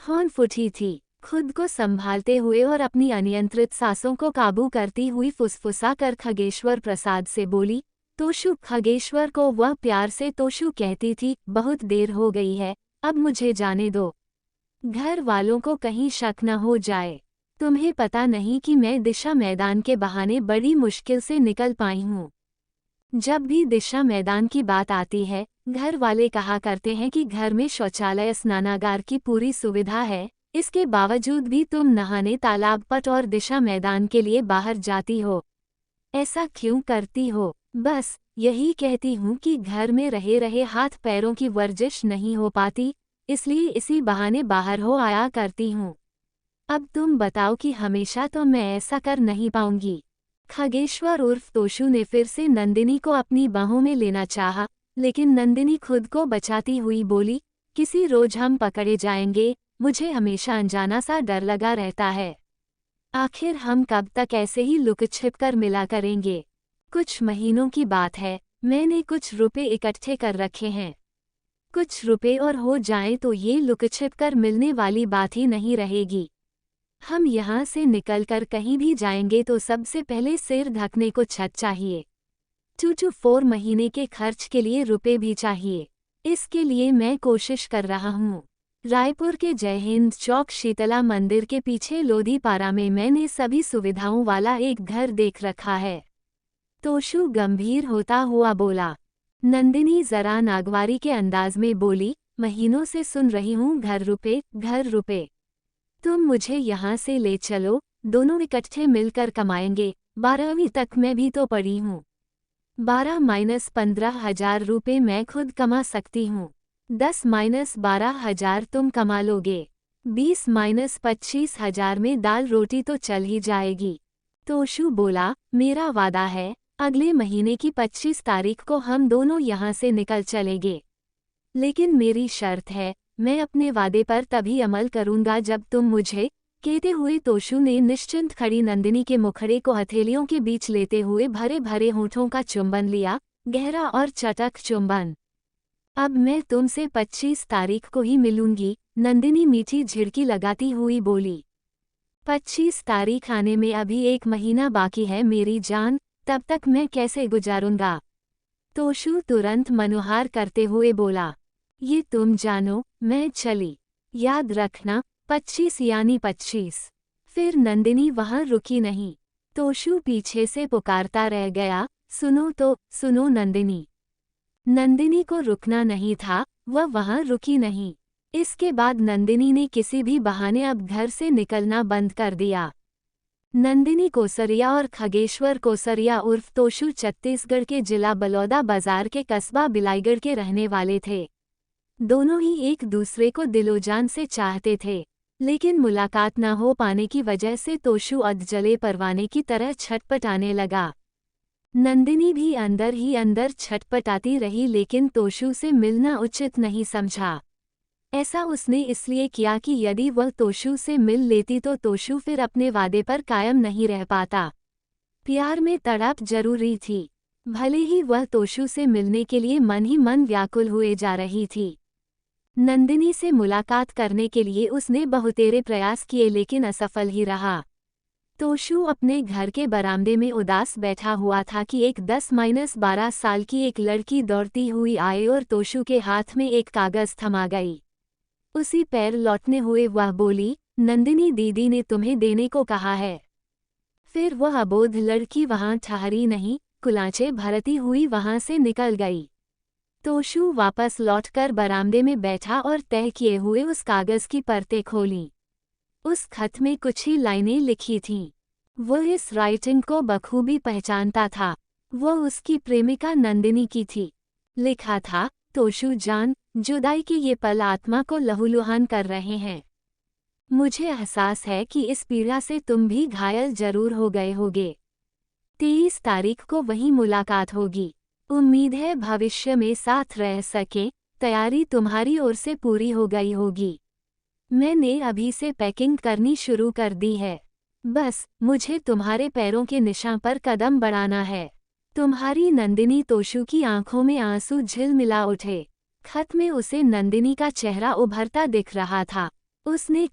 Horn फूटी थी। खुद को संभालते हुए और अपनी अनियंत्रित सांसों को काबू करती हुई फुसफुसा कर खगेश्वर प्रसाद से बोली, तोशु। खगेश्वर को वह प्यार से तोशु कहती थी। बहुत देर हो गई है, अब मुझे जाने दो। घर वालों को कहीं शक न हो जाए। तुम्हें पता नहीं कि मैं दिशा मैदान के बहाने बड़ी मुश्किल से निकल पाई हूँ। जब भी दिशा मैदान की बात आती है, घर वाले कहा करते हैं कि घर में शौचालय स्नानागार की पूरी सुविधा है, इसके बावजूद भी तुम नहाने तालाब पट और दिशा मैदान के लिए बाहर जाती हो। ऐसा क्यों करती हो? बस यही कहती हूँ कि घर में रहे रहे हाथ पैरों की वर्जिश नहीं हो पाती, इसलिए इसी बहाने बाहर हो आया करती हूँ। अब तुम बताओ कि हमेशा तो मैं ऐसा कर नहीं पाऊंगी। खगेश्वर उर्फ तोशु ने फिर से नंदिनी को अपनी बाहों में लेना चाहा, लेकिन नंदिनी खुद को बचाती हुई बोली, किसी रोज हम पकड़े जाएंगे। मुझे हमेशा अनजाना सा डर लगा रहता है। आखिर हम कब तक ऐसे ही लुक छिप कर मिला करेंगे? कुछ महीनों की बात है, मैंने कुछ रुपए इकट्ठे कर रखे हैं। कुछ रुपए और हो जाएं तो ये लुक छिप कर मिलने वाली बात ही नहीं रहेगी। हम यहाँ से निकलकर कहीं भी जाएंगे तो सबसे पहले सिर ढकने को छत चाहिए। 2 to 4 महीने के खर्च के लिए रुपए भी चाहिए। इसके लिए मैं कोशिश कर रहा हूँ। रायपुर के जय हिंद चौक शीतला मंदिर के पीछे लोधीपारा में मैंने सभी सुविधाओं वाला एक घर देख रखा है। तोशु गंभीर होता हुआ बोला। नंदिनी जरा नागवारी के अंदाज में बोली, महीनों से सुन रही हूँ घर रुपए। तुम मुझे यहाँ से ले चलो, दोनों इकट्ठे मिलकर कमाएंगे। 12वीं तक मैं भी तो पढ़ी हूँ। 12-15 हजार रुपये मैं खुद कमा सकती हूँ। 10-12 हजार तुम कमा लोगे। 20-25 हजार में दाल रोटी तो चल ही जाएगी। तोशु बोला, मेरा वादा है, अगले महीने की 25 तारीख को हम दोनों यहाँ से निकल चलेंगे। लेकिन मेरी शर्त है, मैं अपने वादे पर तभी अमल करूंगा जब तुम मुझे। कहते हुए तोशु ने निश्चिंत खड़ी नंदिनी के मुखड़े को हथेलियों के बीच लेते हुए भरे भरे होठों का चुंबन लिया, गहरा और चटक चुंबन। अब मैं तुमसे 25 तारीख को ही मिलूंगी, नंदिनी मीठी झिड़की लगाती हुई बोली। 25 तारीख आने में अभी 1 महीना बाकी है मेरी जान, तब तक मैं कैसे गुजारूंगा? तोशु तुरंत मनुहार करते हुए बोला, ये तुम जानो, मैं चली। याद रखना, 25 यानी 25। फिर नंदिनी वहां रुकी नहीं। तोशु पीछे से पुकारता रह गया, सुनो तो, सुनो नंदिनी। नंदिनी को रुकना नहीं था, वह वहां रुकी नहीं। इसके बाद नंदिनी ने किसी भी बहाने अब घर से निकलना बंद कर दिया। नंदिनी कोसरिया और खगेश्वर कोसरिया उर्फ तोशु छत्तीसगढ़ के जिला बलौदा बाजार के कस्बा बिलाईगढ़ के रहने वाले थे। दोनों ही एक दूसरे को दिलोजान से चाहते थे, लेकिन मुलाकात न हो पाने की वजह से तोशु अधजले परवाने की तरह छटपटाने लगा। नंदिनी भी अंदर ही अंदर छटपटाती रही, लेकिन तोशु से मिलना उचित नहीं समझा। ऐसा उसने इसलिए किया कि यदि वह तोशु से मिल लेती तो तोशु फिर अपने वादे पर कायम नहीं रह पाता। प्यार में तड़प जरूरी थी। भले ही वह तोशु से मिलने के लिए मन ही मन व्याकुल हुए जा रही थी। नंदिनी से मुलाकात करने के लिए उसने बहुतेरे प्रयास किए, लेकिन असफल ही रहा। तोशु अपने घर के बरामदे में उदास बैठा हुआ था कि एक 10-12 साल की एक लड़की दौड़ती हुई आई और तोशु के हाथ में एक कागज थमा गई। उसी पैर लौटने हुए वह बोली, नंदिनी दीदी ने तुम्हें देने को कहा है। फिर वह अबोध लड़की वहां ठहरी नहीं, कुलांचे भरती हुई वहां से निकल गई। तोशु वापस लौटकर बरामदे में बैठा और तय किए हुए उस कागज की परतें खोलीं। उस खत में कुछ ही लाइनें लिखी थीं। वह इस राइटिंग को बखूबी पहचानता था। वह उसकी प्रेमिका नंदिनी की थी। लिखा था, तोशु जान, जुदाई के ये पल आत्मा को लहूलुहान कर रहे हैं। मुझे एहसास है कि इस पीड़ा से तुम भी घायल जरूर हो गए होगे। 23 तारीख को वहीं मुलाकात होगी। उम्मीद है भविष्य में साथ रह सके। तैयारी तुम्हारी ओर से पूरी हो गई होगी। मैंने अभी से पैकिंग करनी शुरू कर दी है। बस मुझे तुम्हारे पैरों के निशान पर कदम बढ़ाना है। तुम्हारी नंदिनी। तोशु की आंखों में आंसू झिलमिला उठे। खत में उसे नंदिनी का चेहरा उभरता दिख रहा था। उसने